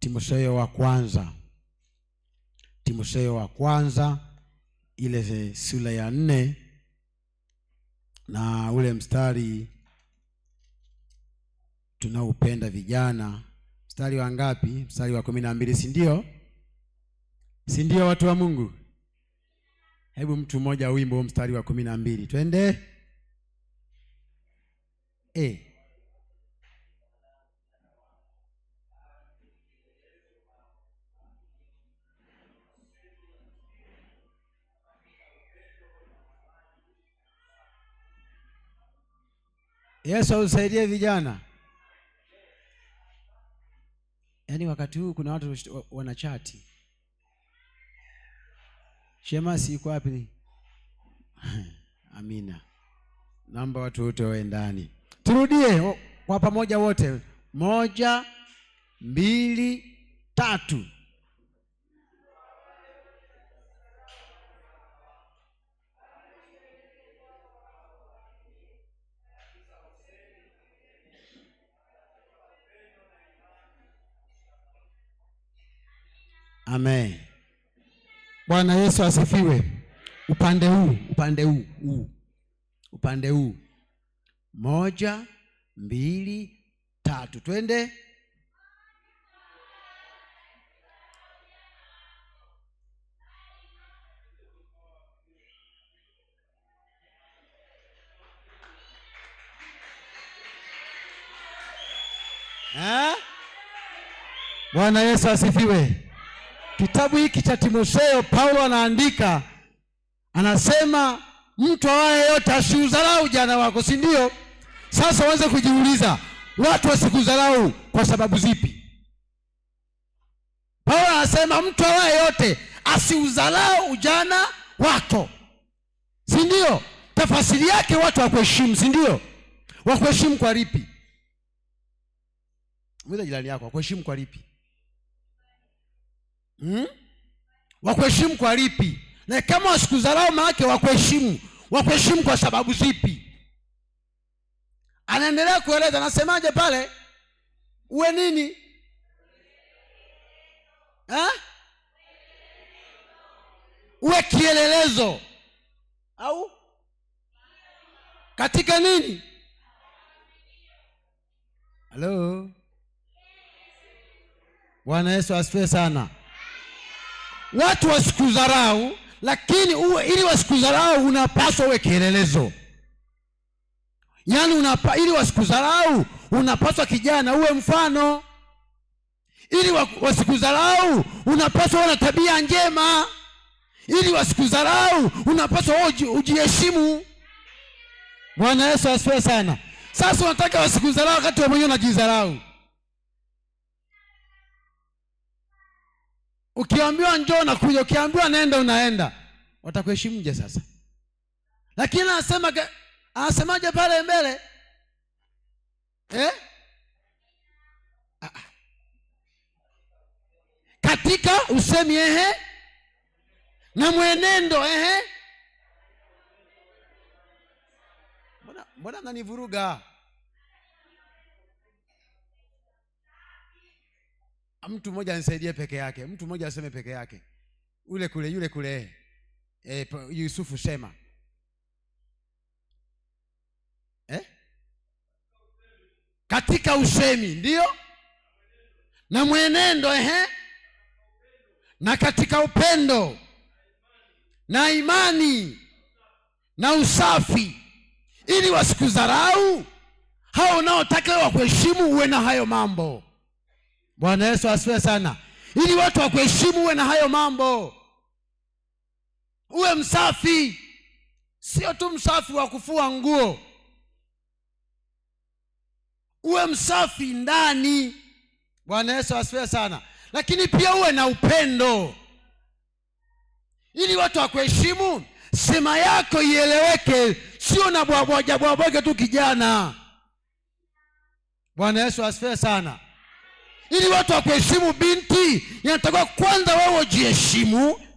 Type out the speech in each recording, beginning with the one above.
Timotheo wa kwanza ile sura ya 4 na ule mstari tunaupenda vijana. Mstari wa ngapi? Mstari wa 12, si ndio? Si ndio watu wa Mungu? Hebu mtu mmoja wimbo mstari wa 12. Twende. Yesu usaidie vijana. Yaani wakati huu kuna watu wanachati. Shemasi yuko wapi? Amina. Naomba watu wote wawe ndani. Turudie kwa pamoja wote. 1, 2, 3. Amen. Bwana Yesu asifiwe. Upande huu. 1, 2, 3. Twende. Bwana Yesu asifiwe. Kitabu hiki cha Timotheo, Paulo anaandika, anasema mtu awaye yote asiudharau ujana wako, si ndio? Sasa uanze kujiuliza, watu wasikudharau kwa sababu zipi? Paulo anasema mtu awaye yote asiudharau ujana wako, si ndio? Tafasiri yake watu wakuheshimu, si ndio? Wakuheshimu kwa lipi? Mwita jirani yako, wakuheshimu kwa lipi? Wakuheshimu kwa lipi? Na kama wasikudharau maana wakuheshimu kwa sababu zipi? Anaendelea kueleza, anasemaje pale? Uwe nini? Uwe kielelezo. Au katika nini? Halo. Bwana Yesu asifiwe sana. Watu wasikudharau, lakini ili wasikudharau unapaswa uwe kielelezo. Yaani ili wasikudharau unapaswa kijana uwe mfano. Ili wasikudharau unapaswa uwe na tabia njema. Ili wasikudharau unapaswa ujiheshimu. Bwana Yesu asifiwe sana. Sasa unataka wasikudharau wakati wewe mwenyewe unajidharau. Ukiambiwa njoo unakuja, ukiambiwa nenda unaenda. Watakuheshimuje sasa? Lakini anasemaje pale mbele? Katika usemi na mwenendo Mbona nanivuruga? Mtu mmoja anisaidie peke yake. Mtu mmoja aseme peke yake. Yule kule. Yusufu sema. Katika usemi, ndio? Na mwenendo na katika upendo na imani na usafi, ili wasikudharau hao unaotaka wakuheshimu. Uwe na hayo mambo. Bwana Yesu asifiwe sana. Ili watu wakuheshimu uwe na hayo mambo. Uwe msafi. Sio tu msafi wa kufua nguo. Uwe msafi ndani. Bwana Yesu asifiwe sana. Lakini pia uwe na upendo. Ili watu wakuheshimu, sema yako ieleweke, sio na bwabwaja tu kijana. Bwana Yesu asifiwe sana. Ili watu wakuheshimu binti, inatakiwa kwanza wewe ujiheshimu.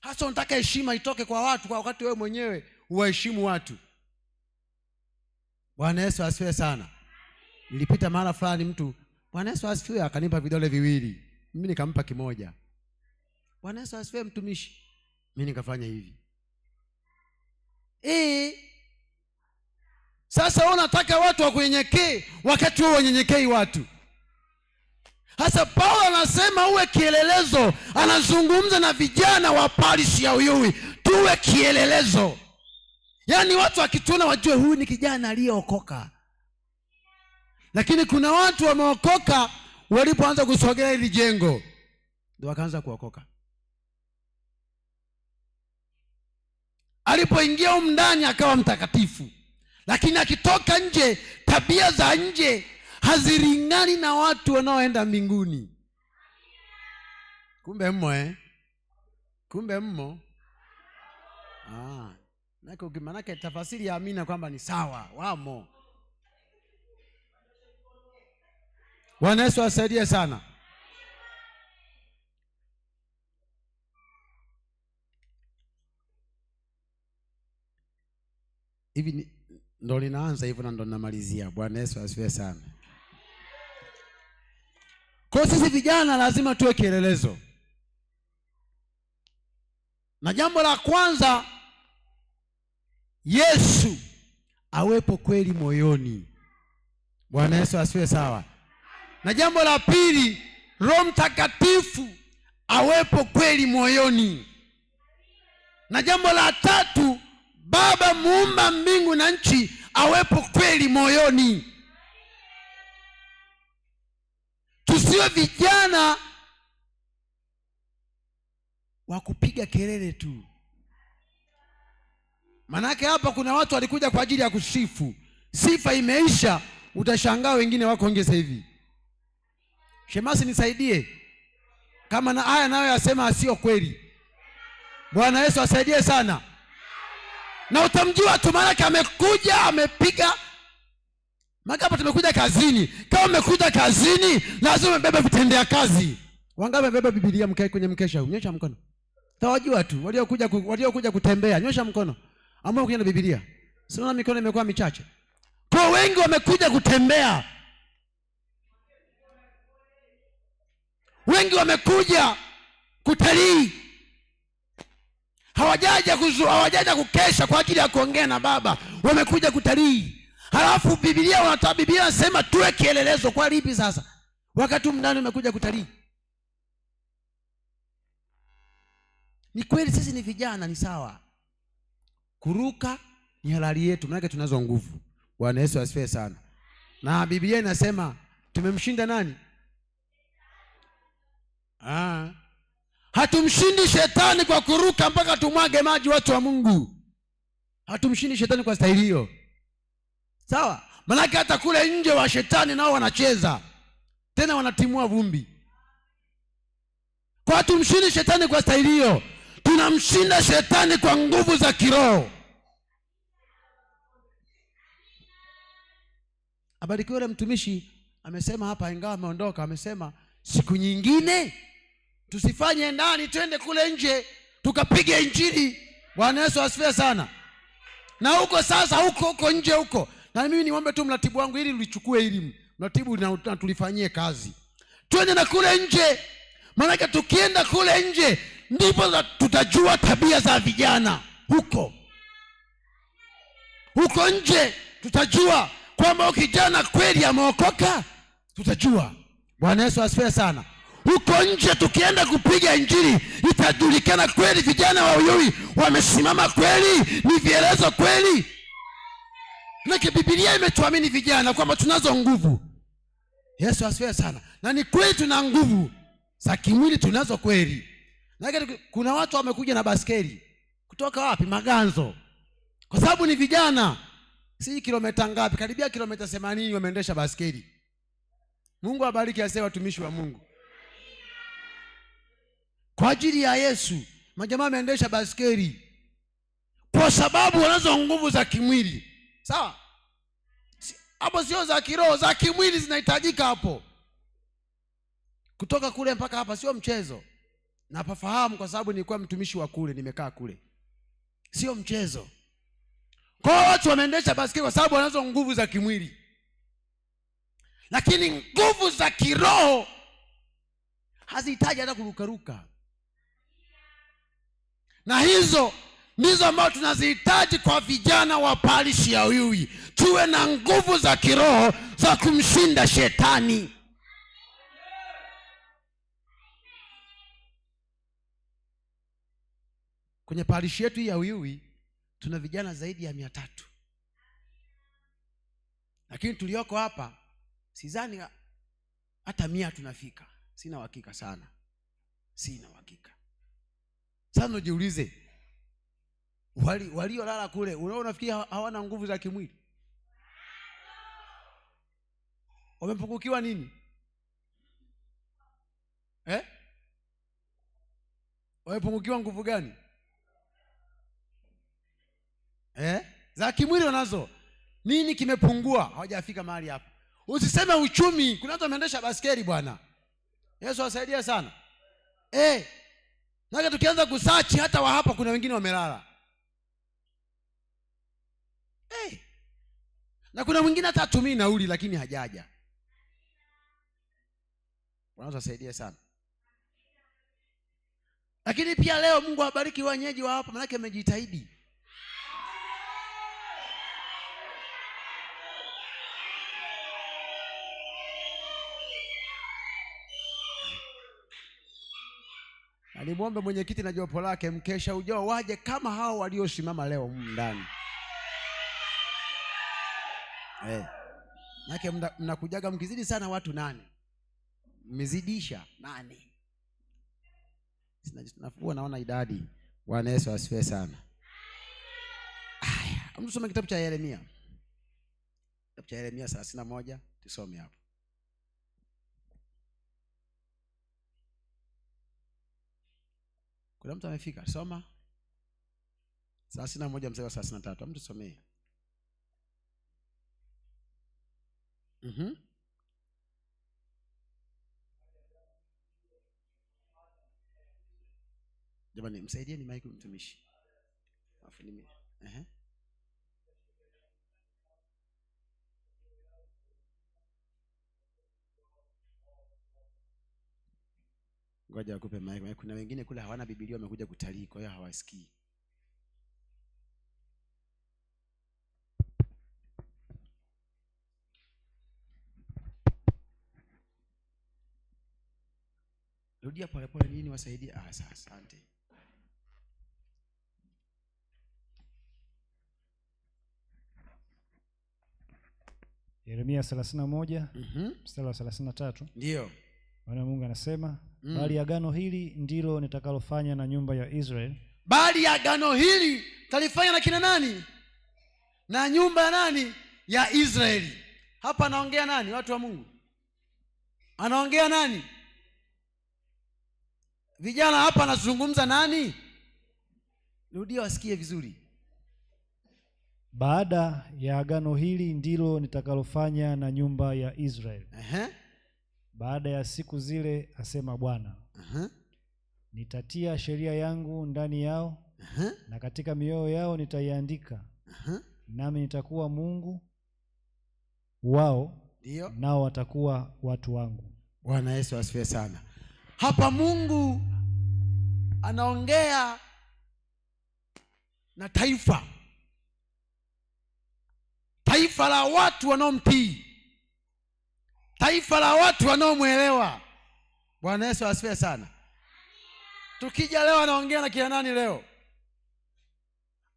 Hasa unataka heshima itoke kwa watu kwa wakati wewe mwenyewe uwaheshimu watu. Bwana Yesu asifiwe sana. Nilipita mahali fulani, mtu Bwana Yesu asifiwe. Akanipa vidole viwili, mimi nikampa kimoja. Bwana Yesu asifiwe mtumishi. Mimi nikafanya hivi. Sasa unataka watu wakunyenyekee wakati wewe unyenyekei watu. Hasa Paulo anasema uwe kielelezo. Anazungumza na vijana wa Parish ya Uyui, tuwe kielelezo. Yaani watu wakituona wajue huyu ni kijana aliyeokoka. Lakini kuna watu wameokoka, walipoanza kusogea hili jengo ndio wakaanza kuokoka. Alipoingia huko ndani akawa mtakatifu, lakini akitoka nje, tabia za nje hazilingani na watu wanaoenda mbinguni. Kumbe mmo kumbe mmo. Manake tafasiri ya amina kwamba ni sawa, wamo. Bwana Yesu asaidie sana. Hivi ndo linaanza hivyo na ndo namalizia. Bwana Yesu asifiwe sana. Kwa sisi vijana lazima tuwe kielelezo. Na jambo la kwanza, Yesu awepo kweli moyoni. Bwana Yesu asifiwe sawa. Na jambo la pili, Roho Mtakatifu awepo kweli moyoni. Na jambo la tatu, Baba muumba mbingu na nchi awepo kweli moyoni. Tusiwe vijana wa kupiga kelele tu. Manake hapa kuna watu walikuja kwa ajili ya kusifu. Sifa imeisha, utashangaa wengine wako nje sasa hivi. Shemasi nisaidie. Kama na haya nayo yasema sio kweli. Bwana Yesu asaidie sana. Na utamjua tu, maana amekuja amepiga. Maana hapa tumekuja kazini. Kama umekuja kazini, lazima ubebe vitendea kazi. Wangapi wamebeba Biblia mkae kwenye mkesha huu? Nyosha mkono. Tawajua tu waliokuja kutembea, nyosha mkono. Ambao kuja na Biblia. Sio, mikono imekuwa michache. Kwa wengi wamekuja kutembea. Wengi wamekuja kutalii. Hawajaja kukesha kwa ajili ya kuongea na Baba. Wamekuja kutalii. Halafu Biblia inasema tuwe kielelezo. Kwa lipi sasa? Wakati mndani umekuja kutalii. Ni kweli sisi ni vijana, ni sawa. Kuruka ni halali yetu, maana tunazo nguvu. Bwana Yesu asifiwe sana. Na Biblia inasema tumemshinda nani? Hatumshindi shetani kwa kuruka mpaka tumwage maji, watu wa Mungu. Hatumshindi shetani kwa staili hiyo. Sawa? Maana hata kule nje wa shetani nao wanacheza. Tena wanatimua vumbi. Kwa hatumshindi shetani kwa staili hiyo. Tunamshinda shetani kwa nguvu za kiroho. Abarikiwe yule mtumishi amesema hapa, ingawa ameondoka, amesema siku nyingine tusifanye ndani, twende kule nje tukapige injili. Bwana Yesu asifiwe sana. Na huko sasa huko nje huko. Na mimi niombe tu mratibu wangu ili ulichukue elimu. Mratibu na tulifanyie kazi. Twende na kule nje. Maana tukienda kule nje ndipo tutajua tabia za vijana huko. Huko nje tutajua kwamba kijana kweli ameokoka. Tutajua. Bwana Yesu asifiwe sana. Huko nje tukienda kupiga injili itajulikana kweli vijana wa Uyui wamesimama kweli, ni vielezo kweli. Na Biblia imetuamini vijana kwamba tunazo nguvu. Yesu asifiwe sana. Na ni kweli tuna nguvu za kimwili, tunazo kweli. Na kuna watu wamekuja na baskeli. Kutoka wapi? Maganzo. Kwa sababu ni vijana. Si kilomita ngapi? Karibia kilomita 80 wameendesha baskeli. Mungu abariki ase watumishi wa Mungu. Kwa ajili ya Yesu, majamaa wameendesha baskeli. Kwa sababu wanazo nguvu za kimwili. Sawa? Hapo sio za kiroho, za kimwili zinahitajika hapo. Kutoka kule mpaka hapa sio mchezo. Na pafahamu kwa sababu nilikuwa mtumishi wa kule, nimekaa kule. Sio mchezo. Kwa watu wameendesha baskeli kwa sababu wanazo nguvu za kimwili. Lakini nguvu za kiroho hazihitaji hata kurukaruka, na hizo ndizo ambazo tunazihitaji kwa vijana wa parishi ya Uyui. Tuwe na nguvu za kiroho za kumshinda shetani. Kwenye parishi yetu ya Uyui tuna vijana zaidi ya 300, lakini tulioko hapa sidhani hata 100 tunafika. Sina uhakika sana, sina uhakika sana. Ujiulize, waliolala kule, unafikiri hawana nguvu za kimwili? Wamepungukiwa nini? Wamepungukiwa nguvu gani? Za kimwili wanazo. Nini kimepungua? Hawajafika mahali hapa. Usiseme uchumi. Kuna watu wameendesha baskeli bwana. Yesu asaidie sana. Na tukianza kusearch hata wa hapa kuna wengine wamelala. Na kuna mwingine hata atumii nauli lakini hajaja. Bwana asaidie sana. Lakini pia leo Mungu awabariki wenyeji wa hapa, maana amejitahidi. Alimwomba mwenyekiti na jopo lake mkesha ujao waje kama hao waliosimama leo ndani. Nake mnakujaga mkizidi sana watu 8. Mmezidisha 8. Sinafua naona idadi. Bwana Yesu asifiwe sana. Mtu soma kitabu cha Yeremia. Kitabu cha Yeremia 31, tusome hapo. Kuna mtu amefika? Soma 31 mstari wa 33. Mtu somee. Jamani, msaidie ni maiki mtumishi. Afu nime. Ngoja akupe maiki. Kuna wengine kule hawana Biblia, wamekuja kutalii, kwa hiyo hawasikii. Rudia pole pole nini wasaidie. Sasa asante. Yeremia 31 mstari wa 33. Ndio. Bwana Mungu anasema, bali agano hili ndilo nitakalofanya na nyumba ya Israeli. Bali agano hili talifanya na kina nani? Na nyumba ya nani? Ya Israeli. Hapa anaongea nani? Watu wa Mungu. Anaongea nani? Vijana hapa anazungumza nani? Rudia wasikie vizuri. Baada ya agano hili ndilo nitakalofanya na nyumba ya Israeli. Baada ya siku zile, asema Bwana, nitatia sheria yangu ndani yao, na katika mioyo yao nitaiandika, nami nitakuwa Mungu wao, nao watakuwa watu wangu. Bwana Yesu asifiwe sana. Hapa Mungu anaongea na taifa la watu wanaomtii, taifa la watu wanaomwelewa. Bwana Yesu asifiwe sana. Tukija leo anaongea na kina nani leo?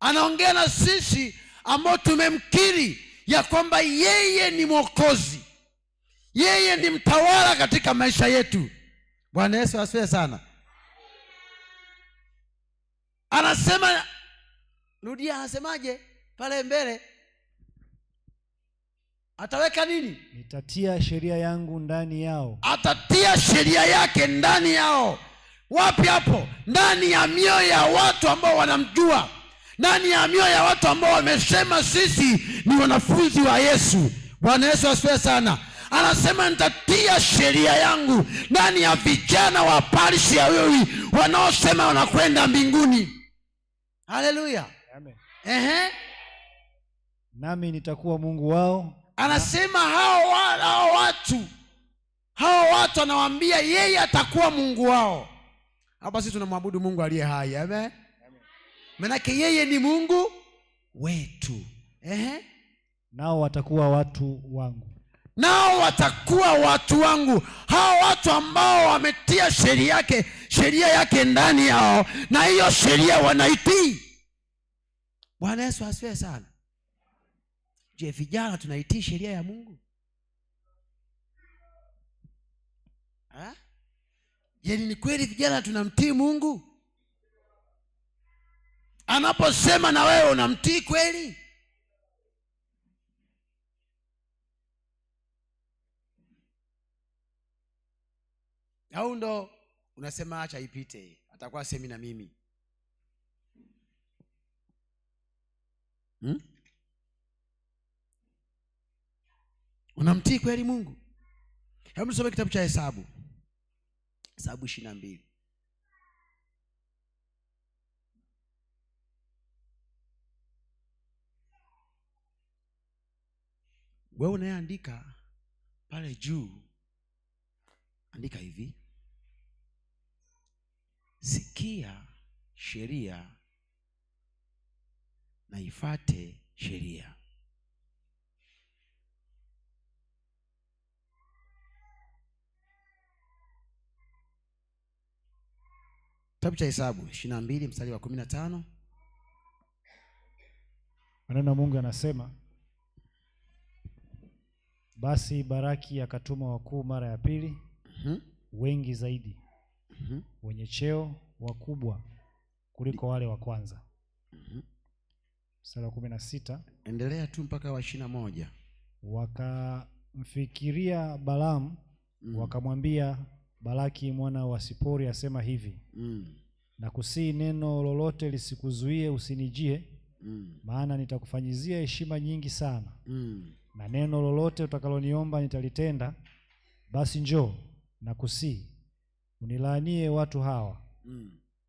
Anaongea na sisi ambao tumemkiri ya kwamba yeye ni Mwokozi, yeye ni mtawala katika maisha yetu. Bwana Yesu asifiwe sana. Anasema, rudia, anasemaje pale mbele? Ataweka nini? Nitatia sheria yangu ndani yao. Atatia sheria yake ndani yao. Wapi hapo? Ndani ya mioyo ya watu ambao wanamjua, ndani ya mioyo ya watu ambao wamesema sisi ni wanafunzi wa Yesu. Bwana Yesu asifiwe sana. Anasema nitatia sheria yangu ndani ya vijana wa parishi ya Uyui wanaosema wanakwenda mbinguni. Haleluya. Amen. Nami nitakuwa Mungu wao. Anasema hao watu anawaambia yeye atakuwa Mungu wao. Hapa sisi tunamwabudu Mungu aliye hai. Amen. Manake yeye ni Mungu wetu. Nao watakuwa watu wangu. Nao watakuwa watu wangu. Hao watu ambao wametia sheria yake ndani yao, na hiyo sheria wanaitii. Bwana Yesu asifiwe sana. Je, vijana tunaitii sheria ya Mungu? Je, ni kweli vijana tunamtii Mungu? Anaposema na wewe unamtii kweli? Au ndo unasema acha ipite, atakuwa semi na mimi? Unamtii kweli Mungu? Hebu tusome kitabu cha Hesabu 22. Wewe unayeandika pale juu, andika hivi: sikia sheria na ifuate sheria. Kitabu cha Hesabu 22 mstari wa 15. Maneno ya Mungu anasema, basi Baraki akatuma wakuu mara ya pili, wengi zaidi, wenye cheo, wakubwa kuliko wale wa kwanza. Mstari wa 16. Endelea tu mpaka wa 21. Wakamfikiria Balaam, wakamwambia, Balaki mwana wa Sipori asema hivi, na kusii neno lolote lisikuzuie usinijie, maana nitakufanyizia heshima nyingi sana, na neno lolote utakaloniomba nitalitenda. Basi njoo na kusii unilaanie watu hawa.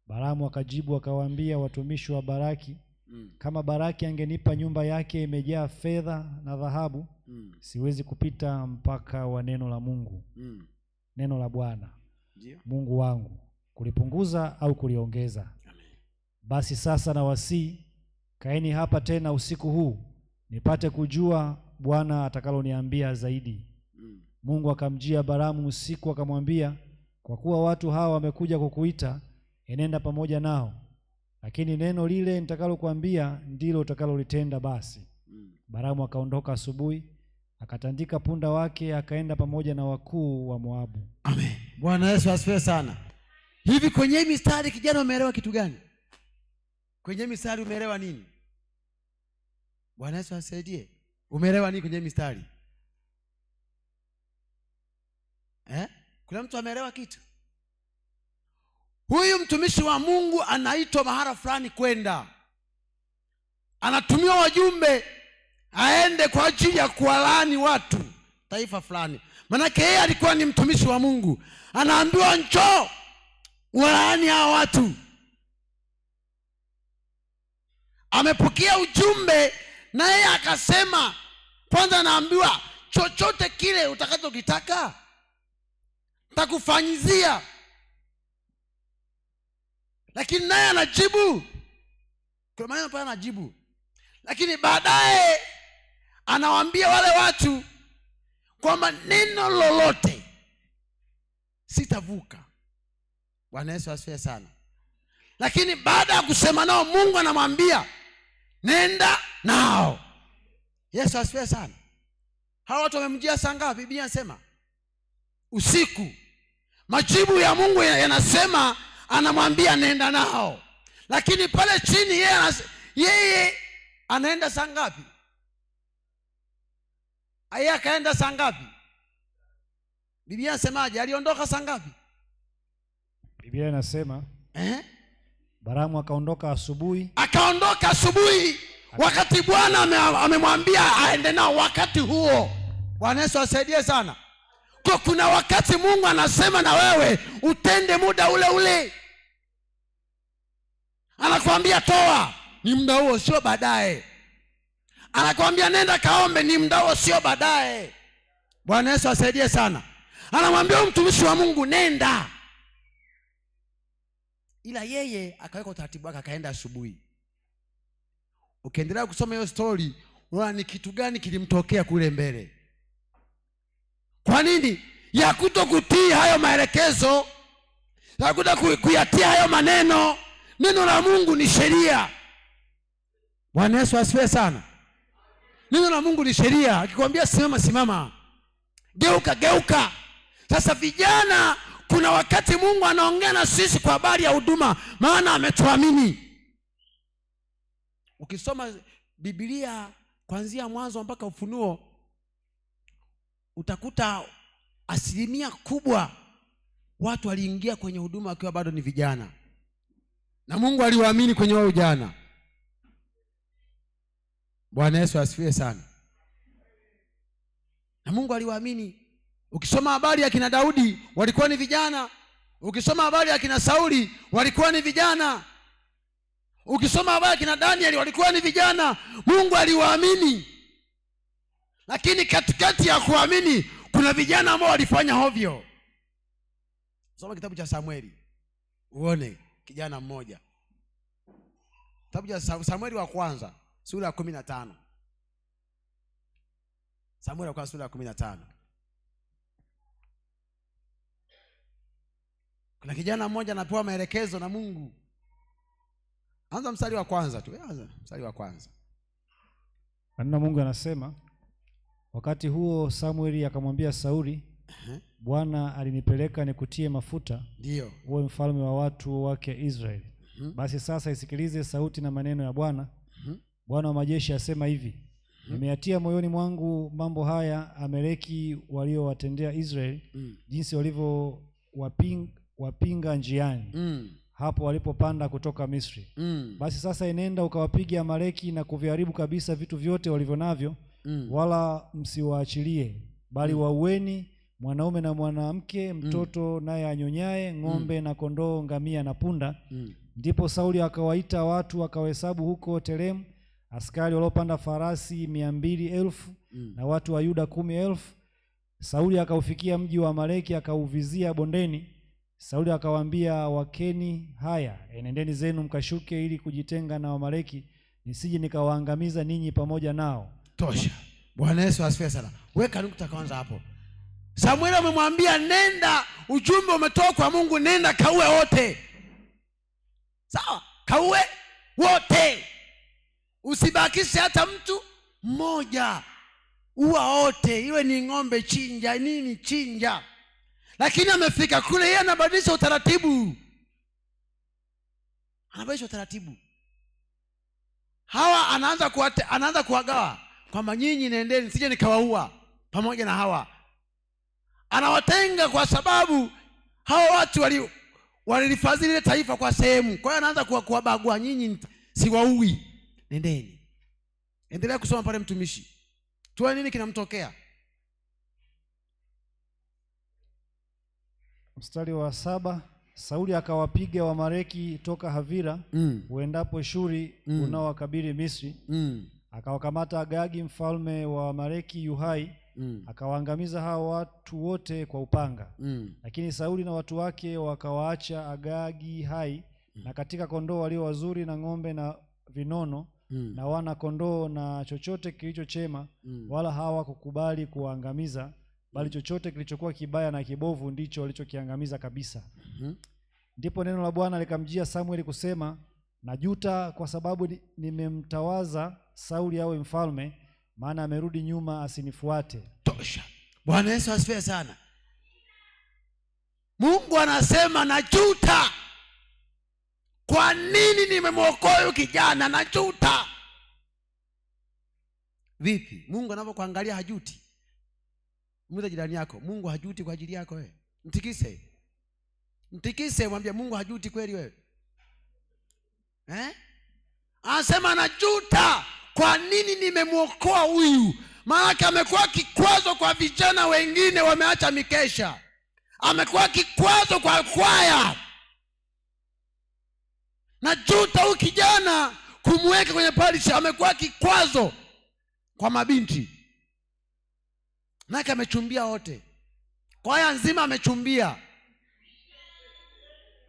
Balaamu akajibu akawaambia watumishi wa Baraki, kama Baraki angenipa nyumba yake imejaa fedha na dhahabu, siwezi kupita mpaka wa neno la Mungu, neno la Bwana Mungu wangu, kulipunguza au kuliongeza. Basi sasa na wasii, kaeni hapa tena usiku huu, nipate kujua Bwana atakaloniambia zaidi. Mungu akamjia Balaamu usiku akamwambia, kwa kuwa watu hawa wamekuja kukuita, enenda pamoja nao, lakini neno lile nitakalokuambia ndilo utakalolitenda. Basi Balaamu akaondoka asubuhi, akatandika punda wake, akaenda pamoja na wakuu wa Moabu. Amen. Bwana Yesu asifiwe sana. Hivi kwenye mistari kijana umeelewa kitu gani? Kwenye mistari umeelewa nini? Bwana Yesu asaidie. Umeelewa nini kwenye mistari? Kuna mtu ameelewa kitu? Huyu mtumishi wa Mungu anaitwa mahara fulani kwenda, anatumia wajumbe aende kwa ajili ya kuwalaani watu taifa fulani. Manake yeye alikuwa ni mtumishi wa Mungu, anaambiwa njoo walaani hao watu. Amepokea ujumbe na yeye akasema, kwanza anaambiwa chochote kile utakachokitaka nitakufanyizia. Lakini naye anajibu, kwa maana pale anajibu, lakini baadaye anawaambia wale watu kwamba neno lolote sitavuka. Bwana Yesu asifiwe sana. Lakini baada ya kusema nao, Mungu anamwambia nenda nao. Yesu asifiwe sana. Hao watu wamemjia saa ngapi? Biblia inasema usiku. Majibu ya Mungu yanasema anamwambia nenda nao. Lakini pale chini yeye anaenda saa ngapi? Yeye akaenda saa ngapi? Biblia inasemaje? Aliondoka saa ngapi? Biblia inasema Balaamu akaondoka asubuhi. Akaondoka asubuhi wakati Bwana amemwambia aende nao wakati huo. Bwana Yesu asaidie sana. Kwa kuna wakati Mungu anasema na wewe utende muda ule ule. Anakuambia toa, ni muda huo, sio baadaye. anakwambia nenda kaombe, ni mdao, sio baadaye. Bwana Yesu asaidie sana. Anamwambia mtumishi wa Mungu nenda, ila yeye akaweka utaratibu wake, akaenda asubuhi. Ukiendelea kusoma hiyo story, unaona ni kitu gani kilimtokea kule mbele. Kwa nini? Ya kutokutii hayo maelekezo, ya kuyatia hayo maneno. Neno la Mungu ni sheria. Bwana Yesu asifiwe sana. Neno la Mungu ni sheria. Akikwambia simama, simama. Geuka, geuka. Sasa vijana, kuna wakati Mungu anaongea na sisi kwa habari ya huduma, maana ametuamini. Ukisoma Biblia kuanzia Mwanzo mpaka Ufunuo, utakuta asilimia kubwa watu waliingia kwenye huduma wakiwa bado ni vijana, na Mungu aliwaamini kwenye wao ujana. Bwana Yesu asifiwe sana. Na Mungu aliwaamini. Ukisoma habari ya kina Daudi, walikuwa ni vijana. Ukisoma habari ya kina Sauli, walikuwa ni vijana. Ukisoma habari ya kina Danieli, walikuwa ni vijana. Mungu aliwaamini. Lakini katikati ya kuamini kuna vijana ambao walifanya hovyo. Soma kitabu cha Samueli uone kijana mmoja. Kitabu cha Samueli wa kwanza sura ya 15. Samueli wa kwanza sura ya 15. Kuna kijana mmoja anapewa maelekezo na Mungu. Anza mstari wa kwanza tu. Anza mstari wa kwanza. Na Mungu anasema, wakati huo Samueli akamwambia Sauli, Bwana alinipeleka nikutie mafuta, ndio uwe mfalme wa watu wake Israeli. Basi sasa isikilize sauti na maneno ya Bwana. Bwana wa majeshi asema hivi, nimeyatia moyoni mwangu mambo haya Amaleki waliowatendea Israeli, jinsi walivyo wapinga njiani, hapo walipopanda kutoka Misri. Basi sasa enenda ukawapiga Amaleki na kuviharibu kabisa vitu vyote walivyo navyo, wala msiwaachilie, bali waueni mwanaume na mwanamke, mtoto naye anyonyaye, ng'ombe na kondoo, ngamia na punda. Ndipo Sauli akawaita watu akawahesabu huko Telemu, askari waliopanda farasi 200,000 na watu wa Yuda 10,000. Sauli akaufikia mji wa Amaleki akauvizia bondeni. Sauli akawaambia Wakeni, haya enendeni zenu mkashuke ili kujitenga na Amaleki, nisije nikawaangamiza ninyi pamoja nao. Tosha. Bwana Yesu asifiwe sana. Weka nukta kwanza hapo. Samueli amemwambia nenda, ujumbe umetoka kwa Mungu, nenda kaue wote. Sawa? Kaue wote. Usibakishe hata mtu mmoja. Ua wote, iwe ni ng'ombe chinja, nini chinja. Lakini amefika kule, yeye anabadilisha utaratibu. Anabadilisha utaratibu. Hawa anaanza kuwagawa kwamba nyinyi nendeni, sije nikawaua pamoja na hawa. Anawatenga kwa sababu hawa watu walilifadhili ile taifa kwa sehemu. Kwa hiyo anaanza kuwabagua, nyinyi siwaui, nendeni. Endelea kusoma pale mtumishi. Tuone nini kinamtokea. Mstari wa 7, Sauli akawapiga Waamaleki toka Havila uendapo Shuri unaowakabili Misri. Akawakamata Agagi mfalme wa Amaleki yuhai, akawaangamiza hao watu wote kwa upanga. Lakini Sauli na watu wake wakawaacha Agagi hai, na katika kondoo walio wazuri na ng'ombe na vinono na wana kondoo na chochote kilicho chema, wala hawakukubali kuangamiza, bali chochote kilichokuwa kibaya na kibovu ndicho walichokiangamiza kabisa. Ndipo neno la Bwana likamjia Samueli kusema, najuta kwa sababu nimemtawaza Sauli awe mfalme, maana amerudi nyuma asinifuate. Tosha. Bwana Yesu asifiwe sana. Mungu anasema najuta. Kwa nini nimemwokoa huyu kijana? Najuta. Vipi? Mungu anapokuangalia hajuti? Muulize jirani yako, Mungu hajuti kwa ajili yako wewe? Mtikise. Mtikise, mwambie Mungu hajuti kweli wewe? Anasema najuta. Kwa nini nimemwokoa huyu? Maana amekuwa kikwazo kwa vijana wengine wameacha mikesha. Amekuwa kikwazo kwa kwaya. Najuta huyu kijana kumweka kwenye parish, amekuwa kikwazo. kwa mabinti. Nake amechumbia wote. Kwaya nzima amechumbia.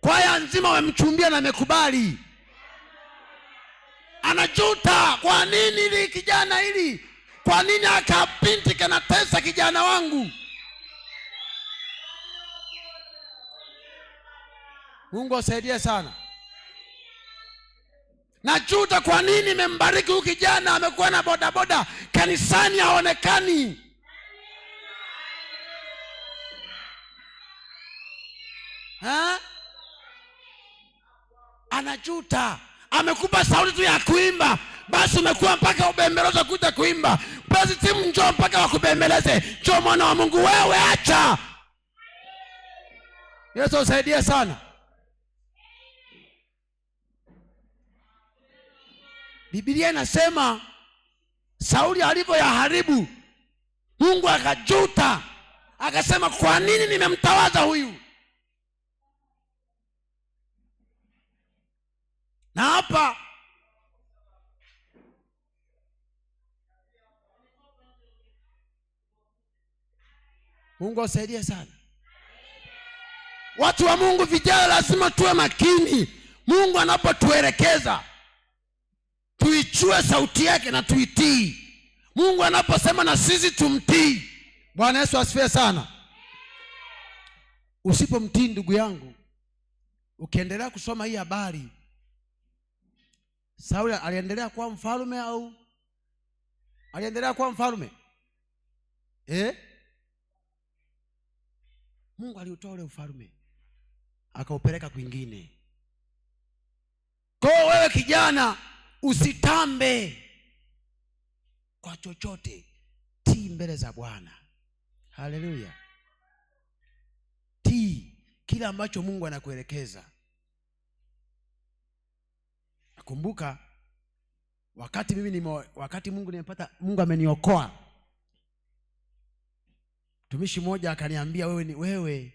Kwaya nzima wamemchumbia na amekubali. Anajuta, kwa nini ili kijana hili? Kwa nini akabinti kanatesa kijana wangu? Mungu asaidie sana. Najuta, kwa nini nimembariki huyu kijana amekuwa na bodaboda kanisani haonekani? Anajuta. Amekupa sauti tu ya kuimba, basi umekuwa mpaka ubembeleze kuja kuimba. Basi timu njoo mpaka wakubembeleze. Njoo mwana wa Mungu, wewe acha. Yesu asaidie sana. Biblia inasema Sauli alivyoyaharibu, Mungu akajuta, akasema kwa nini nimemtawaza huyu? Na hapa Mungu asaidie sana. Watu wa Mungu, vijana, lazima tuwe makini. Mungu anapotuelekeza tuichue sauti yake na tuitii. Mungu anaposema na sisi tumtii. Bwana Yesu asifiwe sana. Usipomtii ndugu yangu, ukiendelea kusoma hii habari, Sauli aliendelea kuwa mfalme au aliendelea kuwa mfalme? Mungu aliutoa ule ufalme akaupeleka kwingine. Kwa wewe kijana, usitambe kwa chochote, tii mbele za Bwana. Haleluya. Tii kila ambacho Mungu anakuelekeza. Nakumbuka wakati Mungu nimepata, Mungu ameniokoa, mtumishi mmoja akaniambia, wewe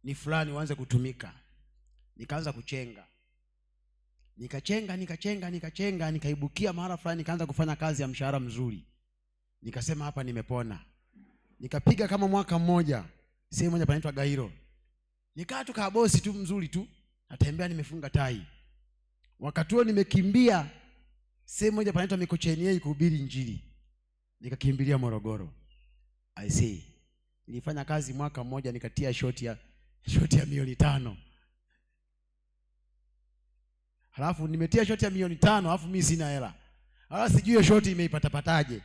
ni fulani, uanze kutumika. Nikaanza kuchenga. Nikachenga, nikaibukia mahali fulani, nikaanza kufanya kazi ya mshahara mzuri. Nikasema hapa nimepona. Nikapiga kama mwaka mmoja, sehemu moja panaitwa Gairo. Nikaa tu kama bosi tu mzuri tu, natembea nimefunga tai. Wakati huo nimekimbia sehemu moja panaitwa Mikocheni kuhubiri Injili. Nikakimbilia Morogoro. I say, nilifanya kazi mwaka mmoja, nikatia shoti ya milioni 5. Halafu nimetia shoti ya milioni 5, halafu mimi sina hela. Halafu sijui hiyo shoti imeipata pataje.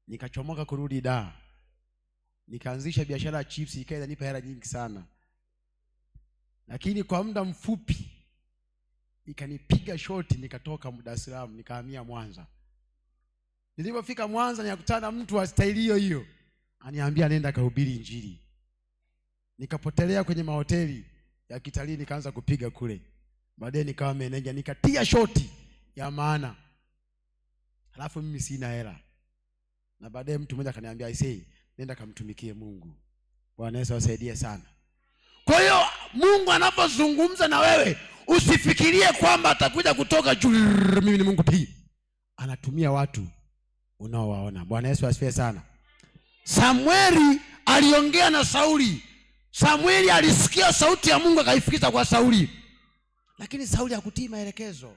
Nikachomoka kurudi Dar. Nikaanzisha biashara ya chips, ikaenda nipa hela nyingi sana. Lakini kwa muda mfupi ikanipiga shoti, nikatoka Dar es Salaam nikahamia Mwanza. Nilipofika Mwanza nikakutana mtu wa staili hiyo. Aniambia nenda kahubiri Injili. Nikapotelea kwenye mahoteli ya kitalii, nikaanza kupiga kule. Baadaye nikawa meneja, nikatia shoti ya maana. Halafu mimi sina hela. Na baadaye mtu mmoja akaniambia, nenda kamtumikie Mungu. Bwana Yesu asaidie sana. Kwa hiyo Mungu anapozungumza na wewe, usifikirie kwamba atakuja kutoka juu, mimi ni Mungu tu. Anatumia watu unaowaona. Bwana Yesu asifiwe sana. Samueli aliongea na Sauli. Samueli alisikia sauti ya Mungu akaifikisha kwa Sauli. Lakini Sauli hakutii maelekezo.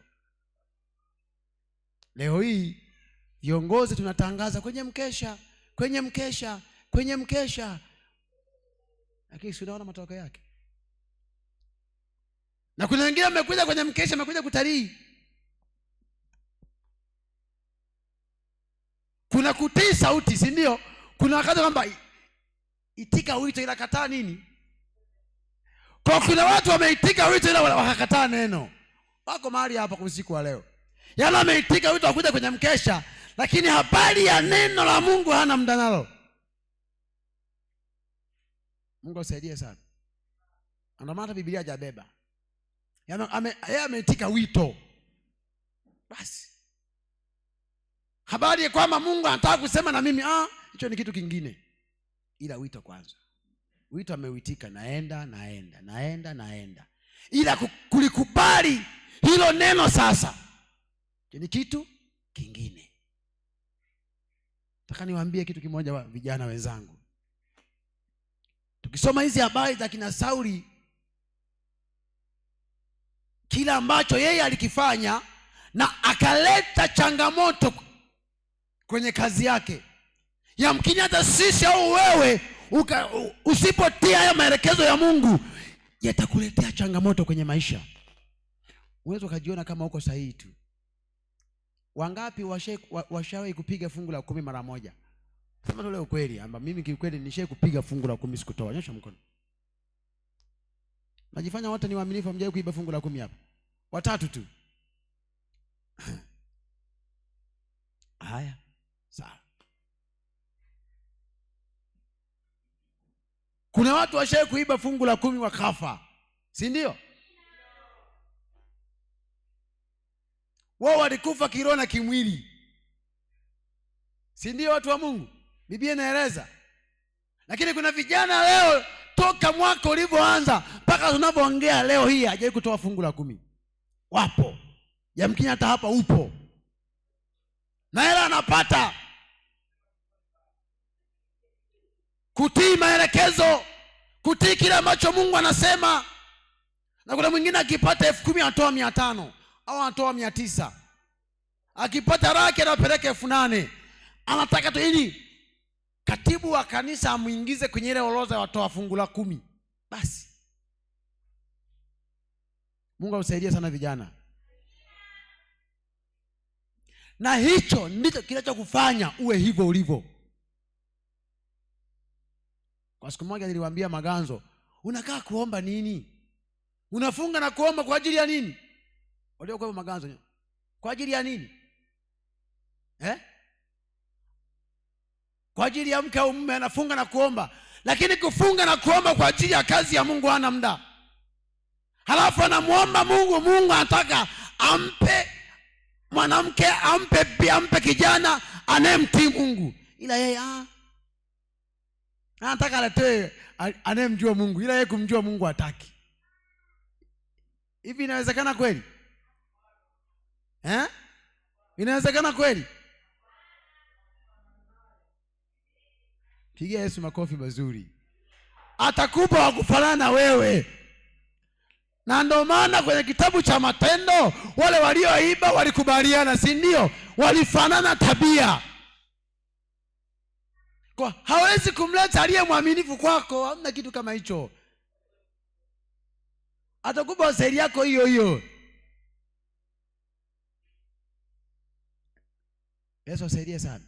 Leo hii viongozi tunatangaza kwenye mkesha. Lakini si unaona matokeo yake. Na kuna wengine wamekuja kwenye mkesha, wamekuja kutalii. Kuna kutii sauti, si ndio? Kuna wakati kwamba itika wito ila kataa nini? Kwa kuna watu wameitika wito ila wakakataa neno. Wako mahali hapa kwa usiku wa leo. Yale wameitika wito wakuja kwenye mkesha, lakini habari ya neno la Mungu hana muda nalo. Mungu asaidie sana. Ndio maana Biblia hajabeba. Yeye ameitika wito. Basi. Habari ya kwamba Mungu anataka kusema na mimi, hicho ni kitu kingine. Ila wito kwanza. Wito ameuitika, naenda. Ila kulikubali hilo neno sasa, ni kitu kingine. Nataka niwaambie kitu kimoja wa vijana wenzangu. Tukisoma hizi habari za kina Sauli, kila ambacho yeye alikifanya na akaleta changamoto kwenye kazi yake, yamkini hata sisi au wewe usipotia haya maelekezo ya Mungu yatakuletea changamoto kwenye maisha. Uwezo ukajiona kama uko sahihi tu. Wangapi washawahi kupiga fungu la 10 mara moja? Sema tu leo kweli, amba mimi kiukweli nishawahi kupiga fungu la 10 sikutoa. Nyosha mkono. Najifanya wote ni waaminifu, mjawahi kuiba fungu la 10 hapa? Watatu tu. Haya, sawa. Kuna watu washawahi kuiba fungu la 10 wakafa, si ndio? Wao walikufa kiroho na kimwili, si ndio watu wa Mungu? Biblia inaeleza. Lakini kuna vijana leo, toka mwaka ulivyoanza mpaka tunapoongea leo hii, hajawahi kutoa fungu la 10. Wapo, yamkini hata hapa upo, na hela anapata kutii maelekezo, kutii kile ambacho Mungu anasema. Na kuna mwingine akipata 10,000 anatoa 500 au anatoa 900. Akipata raki anapeleka 8,000. Anataka tu ili katibu wa kanisa amuingize kwenye ile orodha ya watoa fungu la 10. Basi Mungu ausaidie sana vijana. Na hicho ndicho kinachokufanya uwe hivyo ulivyo. Kwa siku moja niliwaambia Maganzo, unakaa kuomba nini? Unafunga na kuomba kwa ajili ya nini? Walio kwa Maganzo, kwa ajili ya nini? Kwa ajili ya mke au mume anafunga na kuomba, lakini kufunga na kuomba kwa ajili ya kazi ya Mungu hana muda. Halafu anamuomba Mungu, Mungu anataka ampe mwanamke, ampe kijana anayemtii Mungu, ila yeye anataka aletewe anayemjua Mungu, ila yeye kumjua Mungu hataki. Hivi inawezekana kweli? Inawezekana kweli? Pigia Yesu makofi mazuri. Atakupa wa kufanana na wewe. Na ndio maana kwenye kitabu cha Matendo wale walioiba walikubaliana, si ndio? Walifanana tabia. Kwa hawezi kumleta aliye mwaminifu kwako, hamna kitu kama hicho. Atakupa wasiri yako hiyo hiyo. Yesu asaidie sana.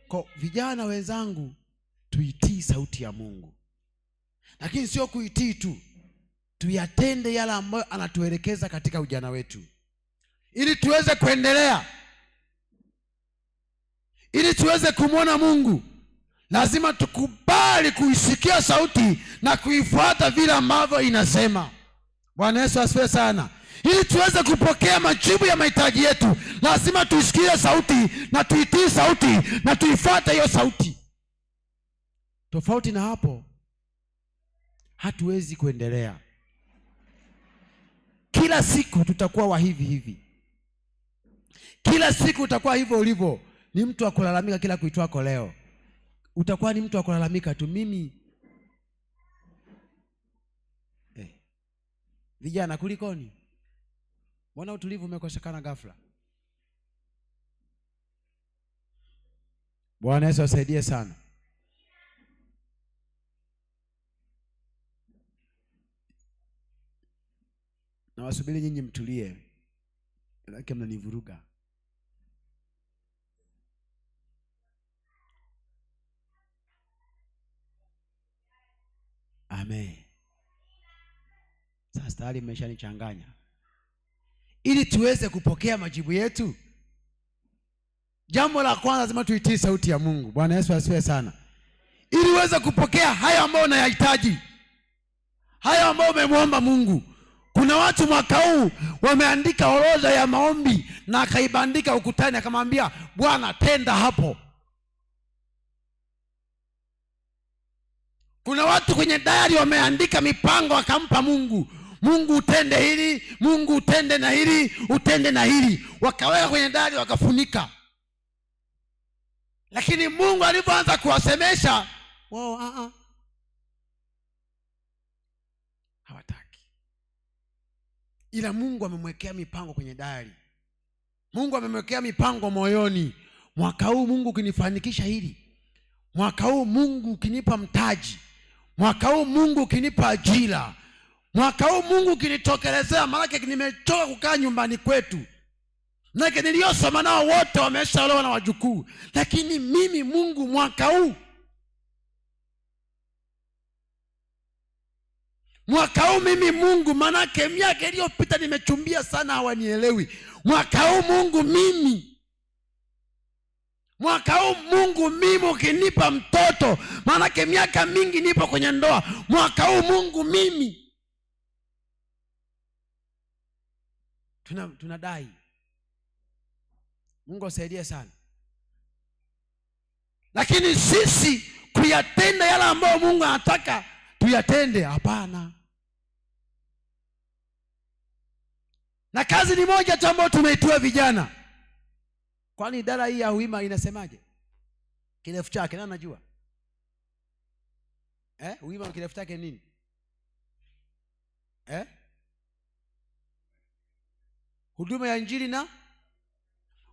Kwa vijana wenzangu, tuitii sauti ya Mungu. Lakini sio kuitii tu, tuyatende yale ambayo anatuelekeza katika ujana wetu, ili tuweze kuendelea, ili tuweze kumwona Mungu. Lazima tukubali kuisikia sauti na kuifuata vile ambavyo inasema. Bwana Yesu asifiwe sana. Ili tuweze kupokea majibu ya mahitaji yetu, lazima tuisikie sauti na tuitii sauti na tuifuate hiyo sauti. Tofauti na hapo, hatuwezi kuendelea. Kila siku tutakuwa wa hivi hivi. Kila siku utakuwa hivyo ulivyo. Ni mtu wa kulalamika kila kuitwako leo. Utakuwa ni mtu wa kulalamika tu. Mimi vijana kulikoni? Mbona utulivu umekosekana ghafla? Bwana Yesu asaidie sana. Na wasubiri nyinyi mtulie, lakini mnanivuruga. Amen. Sasa tayari mmeshanichanganya. Ili tuweze kupokea majibu yetu, jambo la kwanza lazima tuitii sauti ya Mungu. Bwana Yesu asifiwe sana. Ili uweze kupokea hayo ambayo unayahitaji, hayo ambayo umemwomba Mungu. Kuna watu mwaka huu wameandika orodha ya maombi na akaibandika ukutani, akamwambia Bwana tenda hapo. Kuna watu kwenye diary wameandika mipango akampa Mungu. Mungu utende hili, Mungu utende na hili, utende na hili. Wakaweka kwenye dari wakafunika. Lakini Mungu alipoanza kuwasemesha wao hawataki. Ila Mungu amemwekea mipango kwenye dari. Mungu amemwekea mipango moyoni. Mwaka huu Mungu ukinifanikisha hili, mwaka huu Mungu ukinipa mtaji, mwaka huu Mungu ukinipa ajira, mwaka huu Mungu ukinitokelezea, maana nimechoka kukaa nyumbani kwetu. Na niliyosoma nao wote wameshaolewa na wajukuu, lakini mimi Mungu mwaka huu mimi Mungu, manake miaka iliyopita nimechumbia sana, hawanielewi. Mwaka huu Mungu mimi, mwaka huu Mungu mimi ukinipa mtoto, manake miaka mingi nipo kwenye ndoa, mwaka huu Mungu mimi. Tunadai. Mungu asaidie sana. Lakini sisi kuyatenda yale ambayo Mungu anataka tuyatende, hapana. Na kazi ni moja tu ambayo tumeitiwa vijana. Kwani idara hii ya Huima inasemaje? Kirefu chake nani anajua? Huima kirefu chake nini? Huduma ya Injili na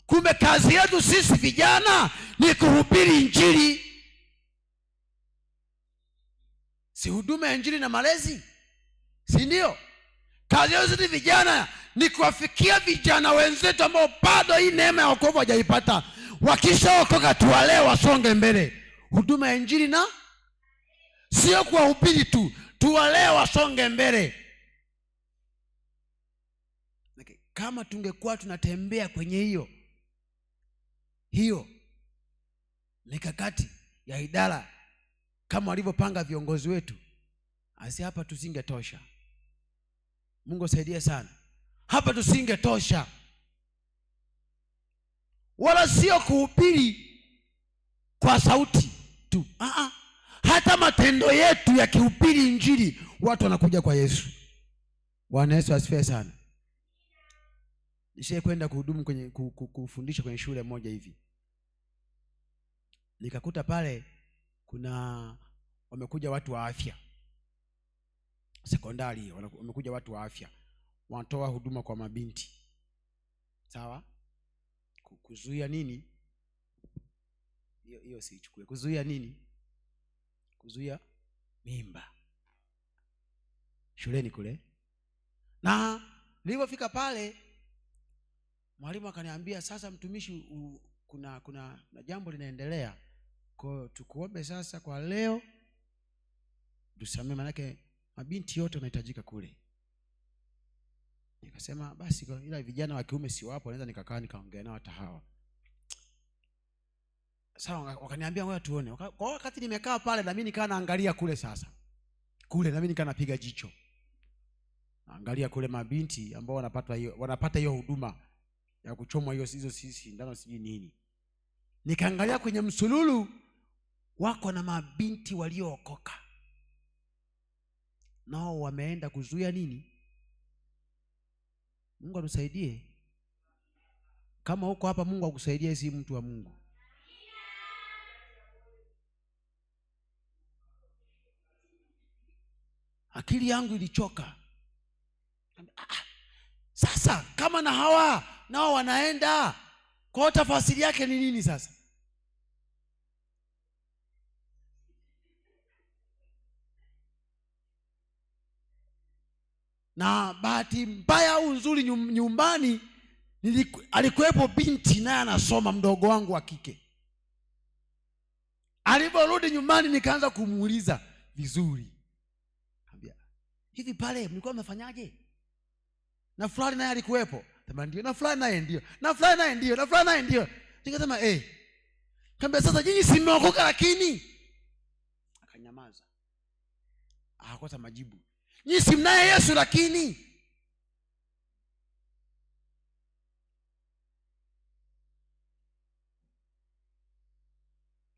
kumbe kazi yetu sisi vijana ni kuhubiri Injili. Si huduma ya Injili na malezi, si ndio? Kazi yetu sisi vijana ni kuwafikia vijana wenzetu ambao bado hii neema ya wokovu hawajaipata. Wakishaokoka tuwalee wasonge mbele. Huduma ya Injili na sio kuwahubiri tu, tuwalee wasonge mbele. Kama tungekuwa tunatembea kwenye hiyo mikakati ya idara kama walivyopanga viongozi wetu, asi hapa tusingetosha. Mungu asaidie sana. Hapa tusingetosha. Wala sio kuhubiri kwa sauti tu. Hata matendo yetu yakihubiri Injili, watu wanakuja kwa Yesu. Bwana Yesu asifiwe sana. Nishaye kwenda kuhudumu kwenye kufundisha kwenye shule moja hivi. Nikakuta pale wamekuja watu wa afya. Sekondari wamekuja watu wa afya. Wanatoa huduma kwa mabinti. Sawa? Kuzuia nini? Hiyo siichukue. Kuzuia nini? Kuzuia mimba. Shuleni kule. Na nilipofika pale, mwalimu akaniambia, sasa mtumishi, kuna jambo linaendelea. Kwa hiyo tukuombe sasa kwa leo tusamee, manake mabinti yote wanahitajika kule. Nikasema basi, ila vijana wa kiume si wapo, naweza nikakaa nikaongea nao hata hawa. Sawa, wakaniambia wewe tuone. Kwa wakati nimekaa pale na mimi nikaa naangalia kule sasa. Kule na mimi nikaa napiga jicho. Naangalia kule mabinti ambao wanapata hiyo huduma ya kuchomwa hizo sindano sijui nini. Nikaangalia kwenye msululu wako na mabinti waliookoka. Nao wameenda kuzuia nini? Mungu atusaidie. Kama huko hapa Mungu akusaidie, si mtu wa Mungu. Akili yangu ilichoka. Sasa kama na hawa nao wanaenda, kwa tafasiri yake ni nini sasa? Na bahati mbaya au nzuri, nyumbani alikuwepo binti naye anasoma, mdogo wangu wa kike. Aliporudi nyumbani nikaanza kumuuliza vizuri. Ambia, hivi pale mlikuwa mnafanyaje? Na fulani naye alikuwepo. Sema ndio. Na fulani naye ndio. Na fulani naye ndio. Na fulani naye ndio. Nikasema Kaambia sasa nyinyi si mmeokoka lakini? Akanyamaza. Hakosa majibu. Nyinyi si mnaye Yesu lakini?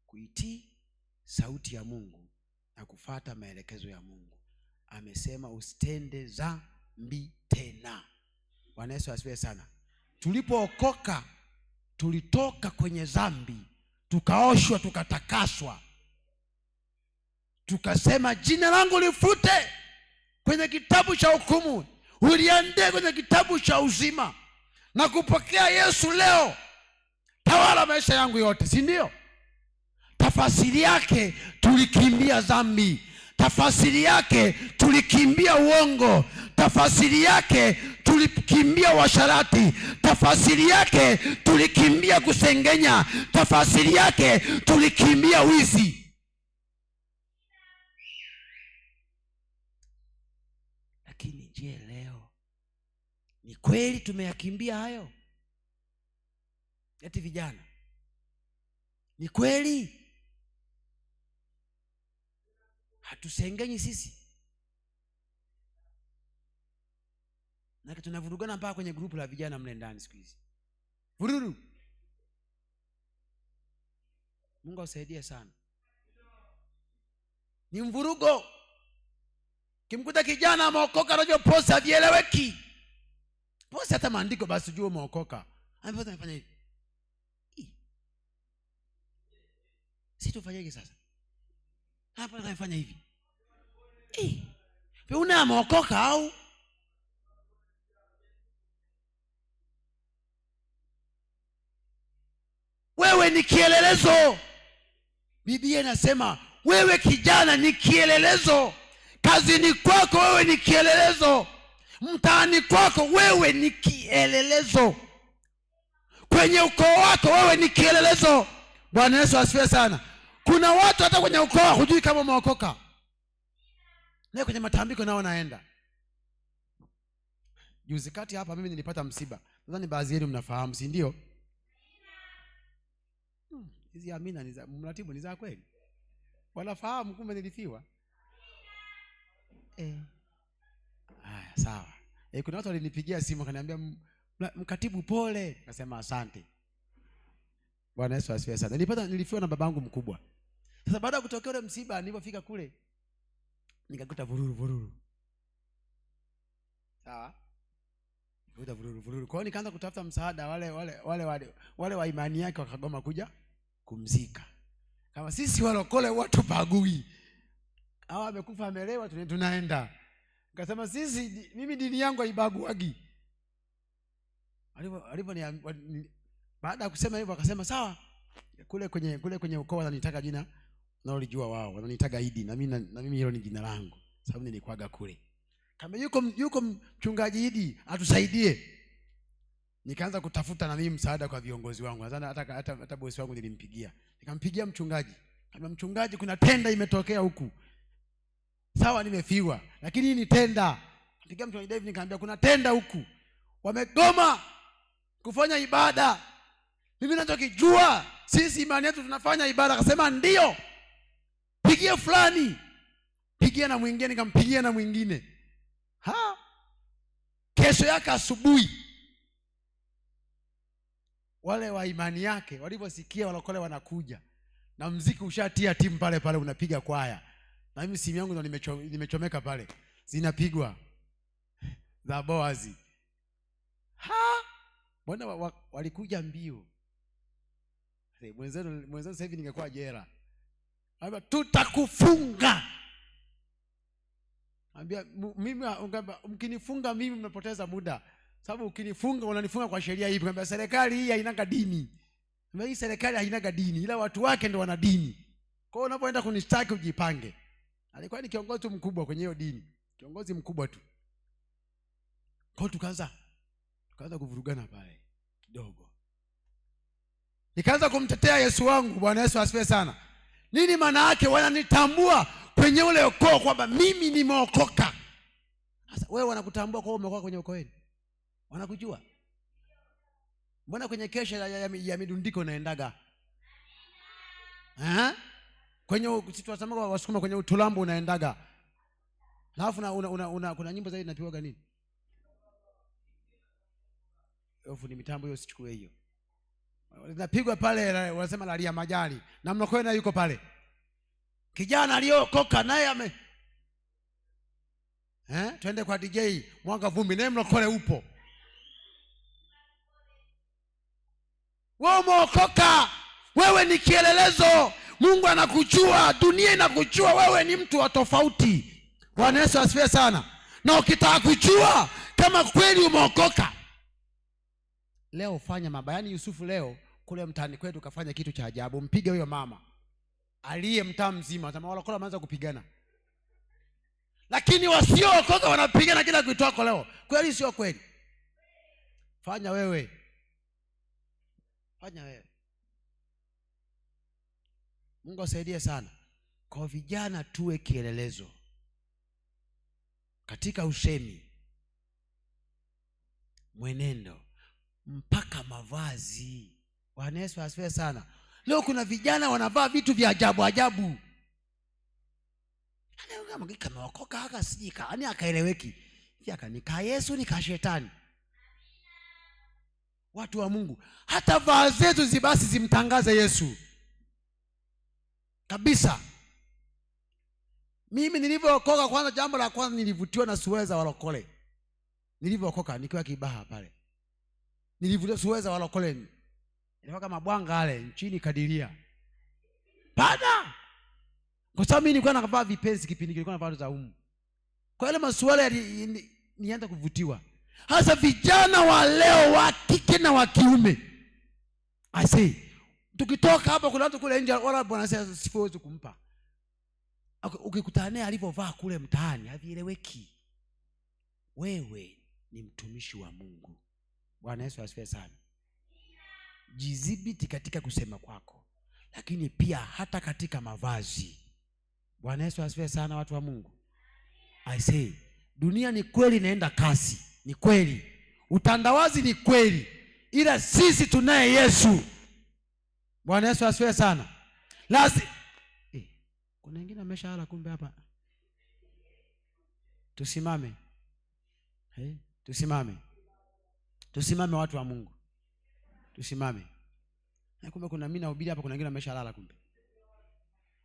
Kuitii sauti ya Mungu na kufuata maelekezo ya Mungu. Amesema usitende dhambi tena. Bwana Yesu asifiwe sana. Tulipookoka tulitoka kwenye dhambi, tukaoshwa, tukatakaswa, tukasema jina langu lifute kwenye kitabu cha hukumu, uliandike kwenye kitabu cha uzima, na kupokea Yesu leo tawala maisha yangu yote, si ndio? Tafasiri yake tulikimbia dhambi, tafasiri yake tulikimbia uongo, tafasiri yake tulikimbia uasherati, tafasiri yake tulikimbia kusengenya, tafasiri yake tulikimbia wizi. Lakini je, leo ni kweli tumeyakimbia hayo? Eti vijana, ni kweli hatusengenyi sisi? Na tunavurugana mpaka kwenye grupu la vijana mle ndani siku hizi. Vururu. Mungu asaidie sana. Ni mvurugo. Kimkuta kijana ameokoka anajua post havieleweki. Post hata maandiko basi jua umeokoka. Amepata amefanya hivi. Si tufanyeje sasa? Hapa anafanya hivi. Wewe ameokoka au? Wewe ni kielelezo. Biblia inasema wewe kijana ni kielelezo. Kazini kwako wewe ni kielelezo. Mtaani kwako wewe ni kielelezo. Kwenye ukoo wako wewe ni kielelezo. Bwana Yesu asifiwe sana. Kuna watu hata kwenye ukoo hujui kama umeokoka. Na kwenye matambiko nao naenda. Juzi kati hapa mimi nilipata msiba. Nadhani baadhi yenu mnafahamu, si ndio? Hizi amina ni za mratibu, ni za kweli? Wanafahamu kumbe nilifiwa? Haya, sawa. Kuna watu walinipigia simu wakaniambia mkatibu pole. Nikasema asante. Bwana Yesu asifiwe sana. Nilifiwa na babangu mkubwa. Sasa baada ya kutokea ule msiba, nilipofika kule nikakuta vururu. Sawa? Nikakuta vururu. Kwa hiyo nikaanza kutafuta msaada, wale wa imani yake wakagoma kuja kumzika. Kama sisi walokole watu pagui. Hawa amekufa amelewa tunaenda. Nikasema mimi dini yangu haibaguagi. Baada ya kusema hivyo akasema sawa. Kule kwenye ukoo wananitaka jina naolijua wao, wananitaka Idi, na mimi hilo ni jina langu sababu nilikuaga kule. Kama yuko mchungaji Idi atusaidie. Nikaanza kutafuta na mimi msaada kwa viongozi wangu. Nadhani hata bosi wangu nilimpigia. Nikampigia mchungaji. Kama mchungaji, kuna tenda imetokea huku. Sawa, nimefiwa, lakini hii ni tenda. Nikampigia mchungaji David nikamwambia kuna tenda huku. Wamegoma kufanya ibada. Mimi ninachokijua sisi imani yetu tunafanya ibada. Akasema ndio. Pigia fulani. Pigia na mwingine, nikampigia na mwingine. Kesho yake asubuhi wale wa imani yake waliposikia walokole wanakuja na mziki ushatia timu pale unapiga kwaya, na mimi simu yangu ndo nimechomeka pale, zinapigwa za Boazi. Mbona walikuja mbio. Mwenzetu sasa hivi ningekuwa jela. Anambia tutakufunga. Anambia mimi mkinifunga mimi mnapoteza muda. Sababu ukinifunga unanifunga kwa sheria hii. Anambia serikali hii hainaga dini. Anambia hii serikali hainaga dini, ila watu wake ndio wana dini. Kwa hiyo unapoenda kunistaki ujipange. Alikuwa ni kiongozi mkubwa kwenye hiyo dini. Kiongozi mkubwa tu. Kwa hiyo tukaanza kuvurugana pale kidogo. Nikaanza kumtetea Yesu wangu. Bwana Yesu asifiwe sana. Nini maana yake? Wananitambua kwenye ule ukoo kwamba mimi nimeokoka. Sasa wewe wanakutambua kwa umeokoka kwenye ukoo wenu? Wanakujua? Mbona kwenye kesha ya midundiko naendaga? Kwenye situasema wasukuma kwenye utulambo unaendaga. Alafu kuna nyimbo zaidi napiwaga nini? Ni mitambo hiyo, sichukue hiyo. Zinapigwa pale, wanasema lalia majali. Na mnakwenda yuko pale. Kijana aliyokoka naye Twende kwa DJ Mwanga Vumbi, naye mlokole upo. Wewe umeokoka, wewe ni kielelezo. Mungu anakujua, dunia inakujua, wewe ni mtu wa tofauti. Bwana Yesu asifiwe sana. Na ukitaka kujua kama kweli umeokoka, leo fanya mabaya. Yaani Yusufu leo kule mtaani kwetu kafanya kitu cha ajabu. Mpige huyo mama aliye mtaa mzima, kama wala wameanza kupigana. Lakini wasiookoka wanapigana kila kitu wako leo. Kweli sio kweli? Fanya wewe. Fanya wewe. Mungu asaidie sana. Kwa vijana tuwe kielelezo katika usemi, mwenendo, mpaka mavazi. Bwana Yesu asifiwe sana. Leo kuna vijana wanavaa vitu vya ajabu ajabu. Kama wakoka haka sijika, yani akaeleweki. Yaka nika Yesu nika shetani. Watu wa Mungu, hata vaa zetu zibasi zimtangaze Yesu. Kabisa. Mimi nilivyokoka, kwanza jambo la kwanza nilivutiwa na suweza walokole. Nilivyokoka nikiwa Kibaha pale, nilivutiwa suweza walokole. Nilikuwa kama bwanga wale nchini Kadiria. Bada. Kwa sababu mimi nilikuwa nakavaa vipenzi kipindi kilikuwa navaa za umu. Kwa ile masuala nianza kuvutiwa. Hasa vijana wa leo wa kike na wa kiume. I say, tukitoka hapa kuna watu kule nje wala bwana sasa siwezi kumpa. Ukikutana naye alivyovaa kule mtaani, havieleweki. Wewe ni mtumishi wa Mungu. Bwana Yesu asifiwe sana. Jidhibiti katika kusema kwako, lakini pia hata katika mavazi. Bwana Yesu asifiwe sana, watu wa Mungu. I say, dunia ni kweli inaenda kasi, ni kweli. Utandawazi ni kweli, ila sisi tunaye Yesu. Bwana Yesu asifiwe sana. Kuna wengine ameshaala kumbe hapa. Tusimame. Tusimame. Tusimame watu wa Mungu. Tusimame. Na kumbe kuna mimi nahubiri hapa, kuna wengine ameshalala kumbe.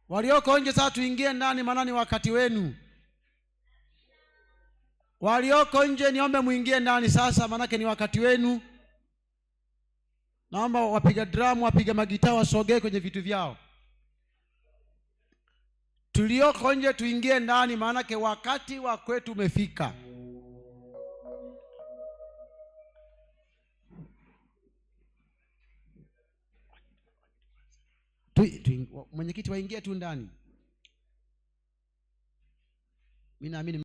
Walioko nje sasa tuingie ndani, maana ni wakati wenu. Walioko nje niombe muingie ndani sasa, maana ni wakati wenu. Naomba wapiga drum, wapiga magitaa wasogee kwenye vitu vyao. Tulioko nje tuingie ndani, maana wakati wa kwetu umefika. Mwenyekiti waingie tu ndani. Mimi naamini